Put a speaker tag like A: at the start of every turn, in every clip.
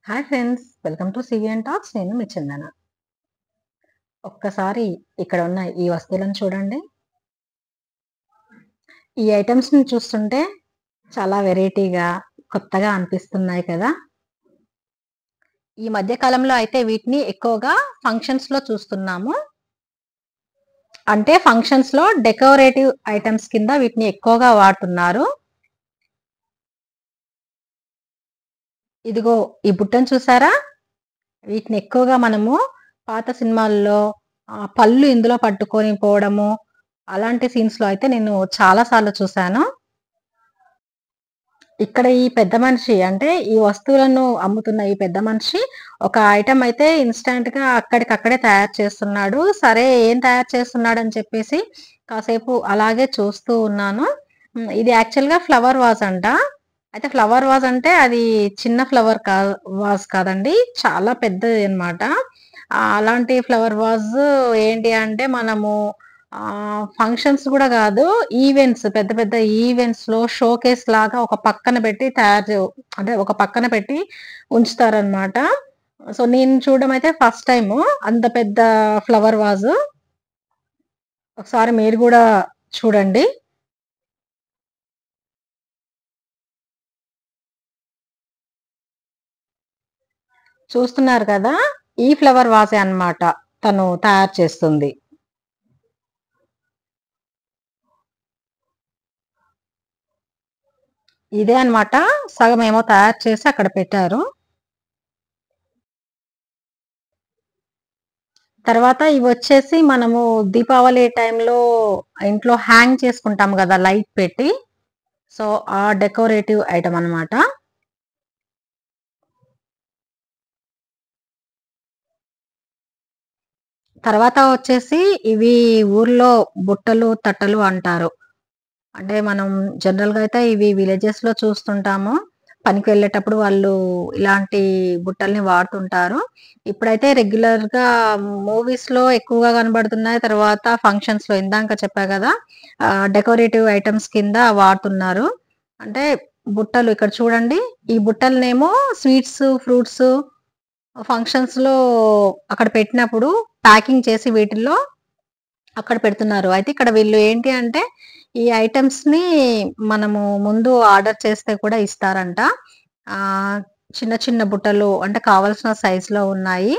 A: Hi friends, welcome to CVN talks. నేను మీ చందన. ఒక్కసారి ఇక్కడ ఉన్న ఈ వస్తువులను చూడండి. ఈ ఐటమ్స్ని చూస్తుంటే చాలా వెరైటీగా, కొత్తగా అనిపిస్తున్నాయి కదా. ఈ మధ్య కాలంలో అయితే వీటిని ఎక్కువగా ఫంక్షన్స్లో చూస్తున్నాము. అంటే ఫంక్షన్స్లో డెకరేటివ్ ఐటమ్స్ కింద వీటిని ఎక్కువగా వాడుతున్నారు. ఇదిగో ఈ బుట్టను చూసారా? వీటిని ఎక్కువగా మనము పాత సినిమాల్లో పళ్ళు ఇందులో పట్టుకొని పోవడము, అలాంటి సీన్స్‌లో అయితే నేను చాలా సార్లు చూసాను. ఇక్కడ ఈ పెద్ద మనిషి అంటే ఈ వస్తువులను అమ్ముతున్న ఈ పెద్ద మనిషి ఒక ఐటెమ్ అయితే ఇన్‌స్టాంట్‌గా అక్కడికక్కడే తయారు చేస్తున్నాడు. సరే ఏం తయారు చేస్తున్నాడని చెప్పేసి కాసేపు అలాగే చూస్తూ ఉన్నాను. ఇది యాక్చువల్‌గా ఫ్లవర్ వాజ్ అంట. అయితే ఫ్లవర్ వాజ్ అంటే అది చిన్న ఫ్లవర్ వాజ్ కాదండి. చాలా పెద్దది అన్నమాట. అలాంటి ఫ్లవర్ వాజ్ ఏంటి అంటే మనము ఫంక్షన్స్ గూడా గాదు. ఈవెంట్స్ పెద్ద పెద్ద ఈవెంట్స్‌లో షోకేస్ లాగా ఒక పక్కన పెట్టి అంటే ఒక పక్కన పెట్టి ఉంచుతారనమాట. సో, నేను చూడడం అయితే ఫస్ట్ టైము. అంత పెద్ద ఫ్లవర్ వాజు. ఒకసారి మీరు గూడా చూడండి. చూస్తున్నారు కదా! ఈ ఫ్లవర్ వాజే అన్నమాట తను తయారు చేస్తుంది. ఇదే అన్నమాట. సగమేమో తయారు చేసి అక్కడ పెట్టారు. తర్వాత ఇవొచ్చేసి మనము దీపావళి టైంలో ఇంట్లో హ్యాంగ్ చేసుకుంటాం గదా! లైట్ పెట్టి. సో, ఆ డెకరేటివ్ ఐటెమ్ అన్నమాట. తర్వాత వచ్చేసి ఇవి ఊర్లో బుట్టలు, తట్టలు అంటారు. అంటే మనం జనరల్‌గా అయితే ఇవి విలేజెస్‌లో చూస్తుంటాము. పనికి వెళ్ళేటప్పుడు వాళ్ళు ఇలాంటి బుట్టల్ని వాడుతుంటారు. ఇప్పుడైతే రెగ్యులర్‌గా మూవీస్‌లో ఎక్కువగా కనబడుతున్నాయి. తర్వాత ఫంక్షన్స్‌లో ఇందాక చెప్పా గదా! డెకరేటివ్ ఐటెమ్స్ కింద వాడుతున్నారు. అంటే బుట్టలు ఇక్కడ చూడండి. ఈ బుట్టలనేమో స్వీట్స్, ఫ్రూట్స్ ఫంక్షన్స్‌లో అక్కడ పెట్టినప్పుడు ప్యాకింగ్ చేసి వీటిల్లో అక్కడ పెడుతున్నారు. అయితే ఇక్కడ వీళ్ళు ఏంటి అంటే, ఈ ఐటెమ్స్‌ని మనము ముందు ఆర్డర్ చేస్తే కూడా ఇస్తారంట. ఆహ్, చిన్న చిన్న బుట్టలు అంటే కావాల్సిన సైజులో ఉన్నాయి.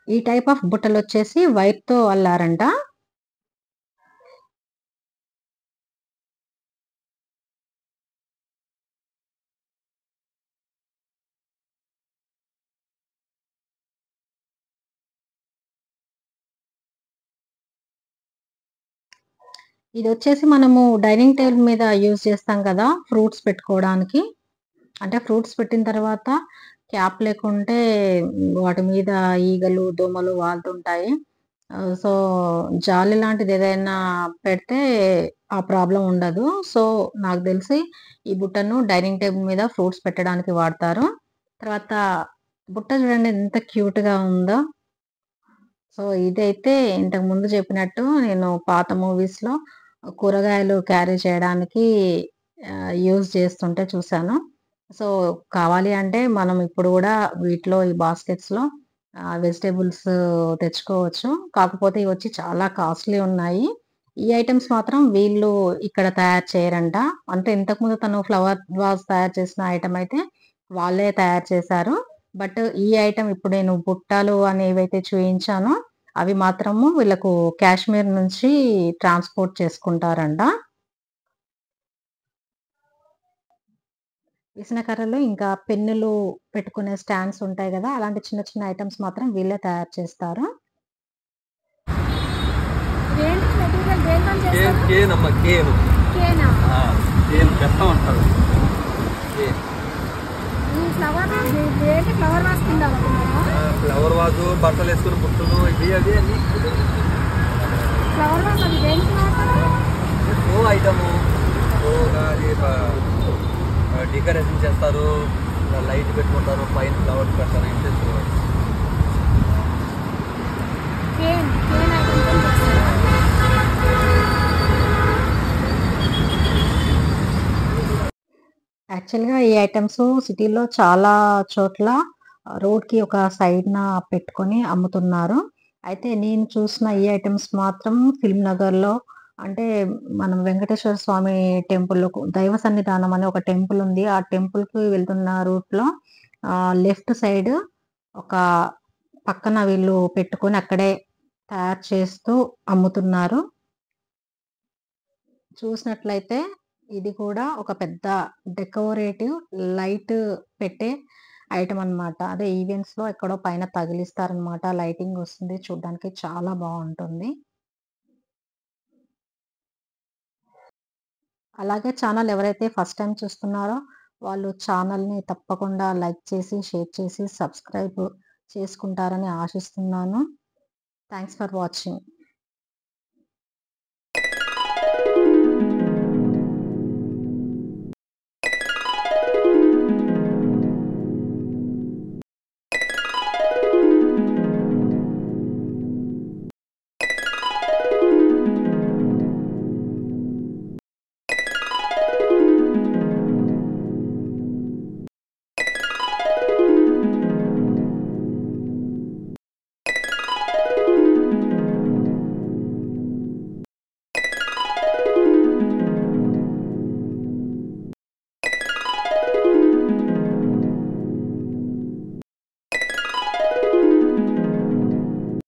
A: ఈ టైప్ ఆఫ్ బుట్టలొచ్చేసి వైర్‌తో అల్లారంట. ఇదొచ్చేసి మనము డైనింగ్ టేబుల్ మీద యూజ్ చేస్తాం కదా! ఫ్రూట్స్ పెట్టుకోవడానికి. అంటే ఫ్రూట్స్ పెట్టిన తర్వాత క్యాప్ లేకుంటే వాటి మీద ఈగలు, దోమలు వాలుతుంటాయి. సో, జాలి లాంటిదేదైనా పెడితే ఆ ప్రాబ్లమ్ ఉండదు. సో, నాకు తెలిసి ఈ బుట్టను డైనింగ్ టేబుల్ మీద ఫ్రూట్స్ పెట్టడానికి వాడతారు. తర్వాత బుట్ట చూడండి ఎంత క్యూట్‌గా ఉందో. సో, ఇదైతే ఇంతకు ముందు చెప్పినట్టు నేను పాత మూవీస్‌లో కూరగాయలు క్యారీ చేయడానికి యూజ్ చేస్తుంటే చూసాను. సో, కావాలి అంటే మనం ఇప్పుడు గూడా వీటిలో ఈ బాస్కెట్స్‌లో వెజిటబుల్స్ తెచ్చుకోవచ్చు. కాకపోతే ఇవొచ్చి చాలా కాస్ట్‌లీ ఉన్నాయి. ఈ ఐటెమ్స్ మాత్రం వీళ్ళు ఇక్కడ తయారు చేయరంట. అంటే ఇంతకుముందు తను ఫ్లవర్ వాస్ తయారు చేసిన ఐటెమ్ అయితే వాళ్ళే తయారు చేశారు. బట్ ఈ ఐటెమ్ ఇప్పుడు నేను బుట్టలు అనేవైతే చూయించానో అవి మాత్రము వీళ్ళకు కాశ్మీర్ నుంచి ట్రాన్స్‌పోర్ట్ చేసుకుంటారంట. విసనకర్రలు ఇంకా పెన్నులు పెట్టుకునే స్టాండ్స్ ఉంటాయి గదా! అలాంటి చిన్న చిన్న ఐటెమ్స్ మాత్రం వీళ్ళే తయారు చేస్తారు.
B: ఇదేంటి మెటీరియల్ దేనితోని చేస్తారు?
C: కేనమ్మ కేను.
B: కేనా?
C: కేను పెడతా ఉంటారు.
B: ఈ ఫ్లవర్ వాస్ కింద
C: ఫ్లవర్ వాజు, బట్టలు వేసుకుని బుట్టలు, ఇవి అవి అన్ని
B: ఫ్లవర్ వాస్ అది దేనికి వాడతారు?
C: ఓ ఐటము డెకరేషన్ చేస్తారు, లైట్ పెట్టుకుంటారు, పైన ఫ్లవర్స్ పెడతారు. ఇంట్రెస్ట్
B: కేన్ ఐటమ్స్ చేస్తారు.
A: యాక్చువల్‌గా ఈ ఐటెమ్స్ సిటీలో చాలా చోట్ల రోడ్‌కి ఒక సైడ్‌న పెట్టుకొని అమ్ముతున్నారు. అయితే నేను చూసిన ఈ ఐటెమ్స్ మాత్రం ఫిల్మ్ నగర్‌లో, అంటే మనం వెంకటేశ్వర స్వామి టెంపుల్‌లో దైవ సన్నిధానం అనే ఒక టెంపుల్ ఉంది. ఆ టెంపుల్‌కి వెళ్తున్న రూట్‌లో లెఫ్ట్ సైడ్ ఒక పక్కన వీళ్ళు పెట్టుకొని అక్కడే తయారు చేస్తూ అమ్ముతున్నారు. చూసినట్లయితే ఇది కూడా ఒక పెద్ద డెకరేటివ్ లైట్ పెట్టే ఐటమ్ అన్నమాట. అదే ఈవెంట్స్‌లో ఎక్కడో పైన తగిలిస్తారనమాట. లైటింగ్ వస్తుంది. చూడ్డానికి చాలా బావుంటుంది. అలాగే ఛానల్ ఎవరైతే ఫస్ట్ టైమ్ చూస్తున్నారో వాళ్ళు ఛానల్‌ని తప్పకుండా లైక్ చేసి, షేర్ చేసి, సబ్స్క్రైబ్ చేసుకుంటారని ఆశిస్తున్నాను. Thanks for watching.